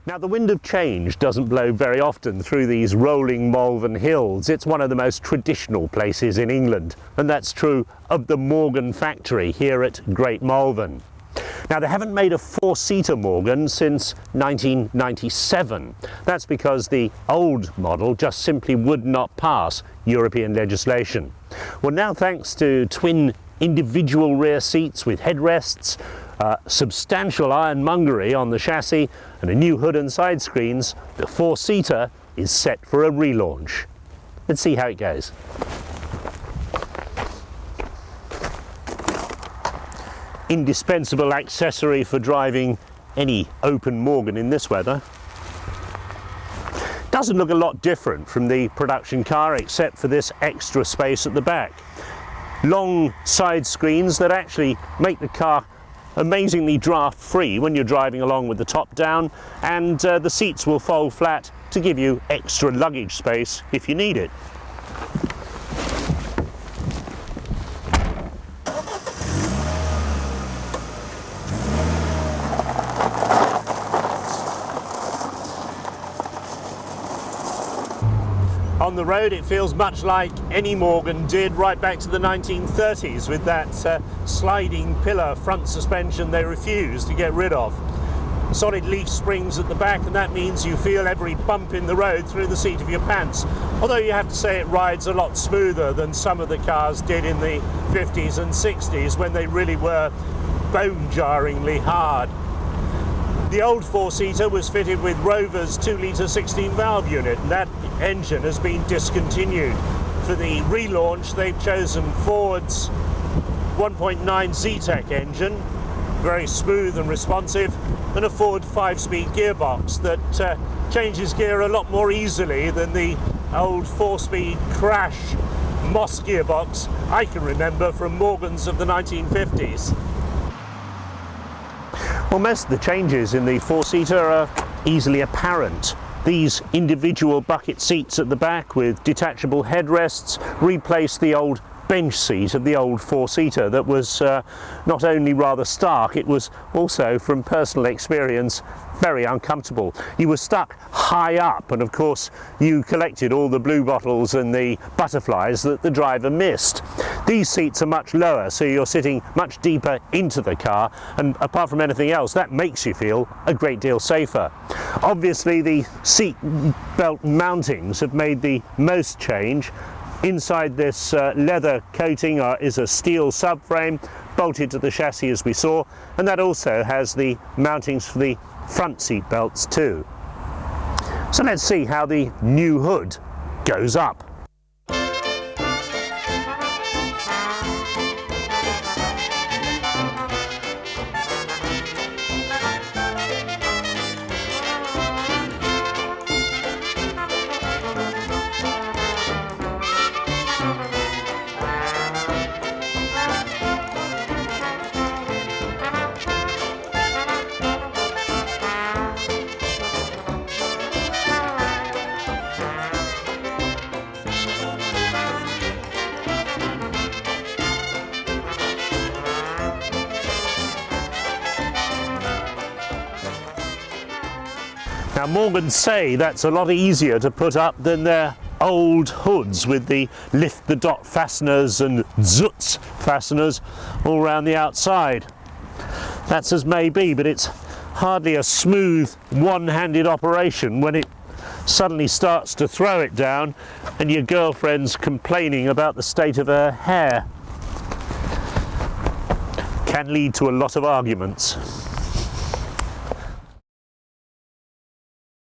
Now, the wind of change doesn't blow very often through these rolling Malvern hills. It's one of the most traditional places in England, and that's true of the Morgan factory here at Great Malvern. Now, they haven't made a four-seater Morgan since 1997. That's because the old model just simply would not pass European legislation. Well, now, thanks to twin individual rear seats with headrests, substantial ironmongery on the chassis and a new hood and side screens, the four-seater is set for a relaunch. Let's see how it goes. Indispensable accessory for driving any open Morgan in this weather. Doesn't look a lot different from the production car except for this extra space at the back. Long side screens that actually make the car amazingly draft free when you're driving along with the top down, and the seats will fold flat to give you extra luggage space if you need it. On the road it feels much like any Morgan did right back to the 1930s, with that sliding pillar front suspension they refused to get rid of. Solid leaf springs at the back, and that means you feel every bump in the road through the seat of your pants. Although you have to say it rides a lot smoother than some of the cars did in the 50s and 60s when they really were bone-jarringly hard. The old four-seater was fitted with Rover's 2-litre 16-valve unit, and that engine has been discontinued. For the relaunch, they've chosen Ford's 1.9 Zetec engine, very smooth and responsive, and a Ford 5-speed gearbox that changes gear a lot more easily than the old 4-speed crash Moss gearbox I can remember from Morgans of the 1950s. Well, most of the changes in the four-seater are easily apparent. These individual bucket seats at the back with detachable headrests replace the old bench seat of the old four-seater that was not only rather stark, it was also, from personal experience, very uncomfortable. You were stuck high up, and of course you collected all the blue bottles and the butterflies that the driver missed. These seats are much lower, so you're sitting much deeper into the car, and apart from anything else, that makes you feel a great deal safer. Obviously, the seat belt mountings have made the most change. Inside this leather coating is a steel subframe bolted to the chassis, as we saw, and that also has the mountings for the front seat belts too. So let's see how the new hood goes up. Now, Morgans say that's a lot easier to put up than their old hoods with the lift the dot fasteners and zutz fasteners all around the outside. That's as may be, but it's hardly a smooth one-handed operation when it suddenly starts to throw it down and your girlfriend's complaining about the state of her hair. Can lead to a lot of arguments.